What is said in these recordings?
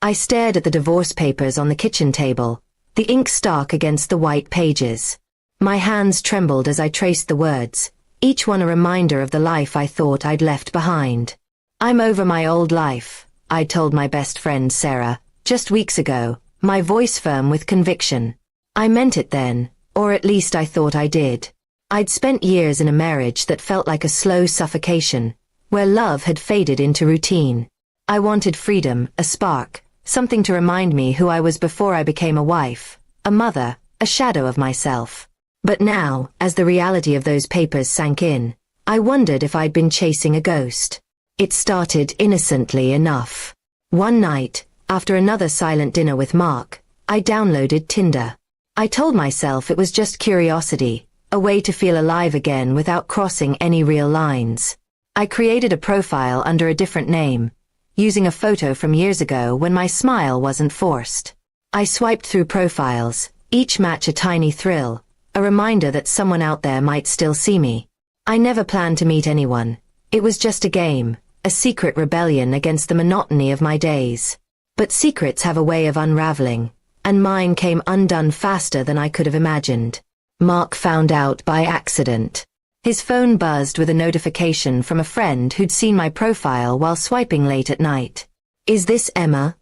I stared at the divorce papers on the kitchen table, the ink stark against the white pages. My hands trembled as I traced the words, each one a reminder of the life I thought I'd left behind. "I'm over my old life," I told my best friend Sarah, just weeks ago, my voice firm with conviction. I meant it then, or at least I thought I did. I'd spent years in a marriage that felt like a slow suffocation, where love had faded into routine. I wanted freedom, a spark, something to remind me who I was before I became a wife, a mother, a shadow of myself. But now, as the reality of those papers sank in, I wondered if I'd been chasing a ghost. It started innocently enough. One night, after another silent dinner with Mark, I downloaded Tinder. I told myself it was just curiosity, a way to feel alive again without crossing any real lines. I created a profile under a different name, using a photo from years ago when my smile wasn't forced. I swiped through profiles, each match a tiny thrill, a reminder that someone out there might still see me. I never planned to meet anyone. It was just a game, a secret rebellion against the monotony of my days. But secrets have a way of unraveling, and mine came undone faster than I could have imagined. Mark found out by accident. His phone buzzed with a notification from a friend who'd seen my profile while swiping late at night. "Is this Emma?"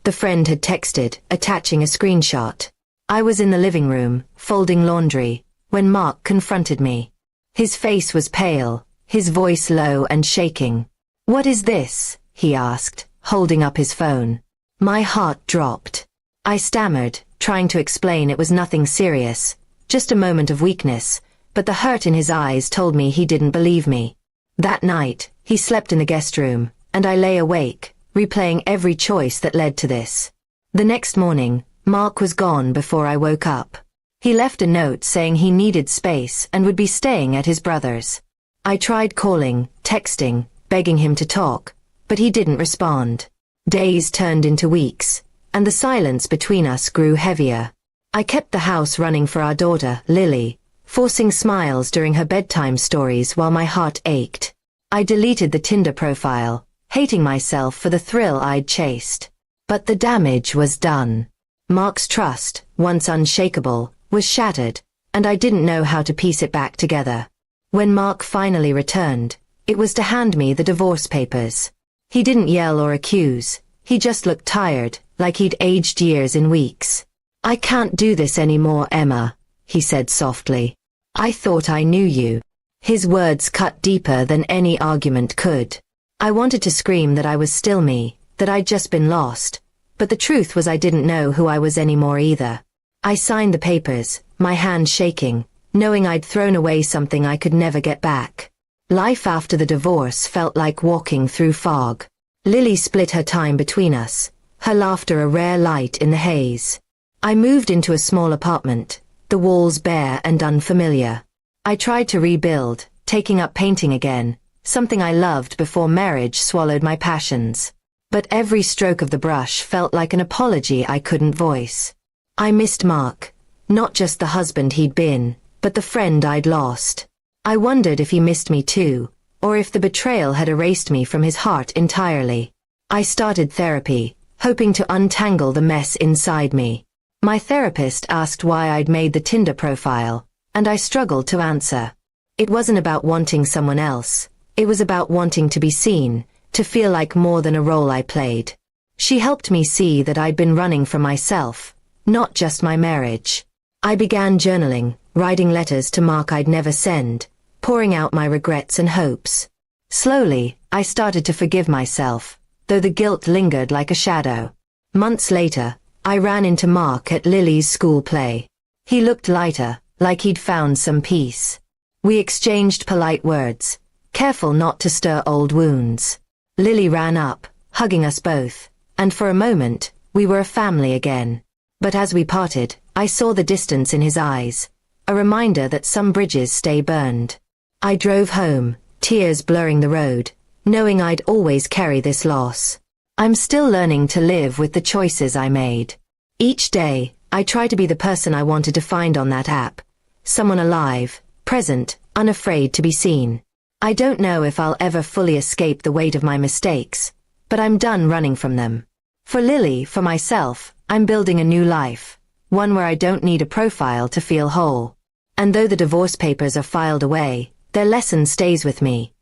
The friend had texted, attaching a screenshot. I was in the living room, folding laundry, when Mark confronted me. His face was pale, his voice low and shaking. "What is this?" he asked, holding up his phone. My heart dropped. I stammered, trying to explain it was nothing serious, just a moment of weakness, but the hurt in his eyes told me he didn't believe me. That night, he slept in the guest room, and I lay awake, replaying every choice that led to this. The next morning, Mark was gone before I woke up. He left a note saying he needed space and would be staying at his brother's. I tried calling, texting, begging him to talk, but he didn't respond. Days turned into weeks, and the silence between us grew heavier. I kept the house running for our daughter, Lily, forcing smiles during her bedtime stories while my heart ached. I deleted the Tinder profile, hating myself for the thrill I'd chased. But the damage was done. Mark's trust, once unshakable, was shattered, and I didn't know how to piece it back together. When Mark finally returned, it was to hand me the divorce papers. He didn't yell or accuse, he just looked tired, like he'd aged years in weeks. "I can't do this anymore, Emma," he said softly. "I thought I knew you." His words cut deeper than any argument could. I wanted to scream that I was still me, that I'd just been lost, but the truth was I didn't know who I was anymore either. I signed the papers, my hand shaking, knowing I'd thrown away something I could never get back. Life after the divorce felt like walking through fog. Lily split her time between us, her laughter a rare light in the haze. I moved into a small apartment, the walls bare and unfamiliar. I tried to rebuild, taking up painting again, something I loved before marriage swallowed my passions. But every stroke of the brush felt like an apology I couldn't voice. I missed Mark, not just the husband he'd been, but the friend I'd lost. I wondered if he missed me too, or if the betrayal had erased me from his heart entirely. I started therapy, hoping to untangle the mess inside me. My therapist asked why I'd made the Tinder profile, and I struggled to answer. It wasn't about wanting someone else, it was about wanting to be seen, to feel like more than a role I played. She helped me see that I'd been running from myself, not just my marriage. I began journaling, writing letters to Mark I'd never send, pouring out my regrets and hopes. Slowly, I started to forgive myself, though the guilt lingered like a shadow. Months later, I ran into Mark at Lily's school play. He looked lighter, like he'd found some peace. We exchanged polite words, careful not to stir old wounds. Lily ran up, hugging us both, and for a moment, we were a family again. But as we parted, I saw the distance in his eyes, a reminder that some bridges stay burned. I drove home, tears blurring the road, knowing I'd always carry this loss. I'm still learning to live with the choices I made. Each day, I try to be the person I wanted to find on that app. Someone alive, present, unafraid to be seen. I don't know if I'll ever fully escape the weight of my mistakes, but I'm done running from them. For Lily, for myself, I'm building a new life. One where I don't need a profile to feel whole. And though the divorce papers are filed away, their lesson stays with me.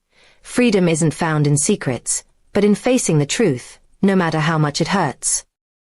Freedom isn't found in secrets, but in facing the truth, no matter how much it hurts.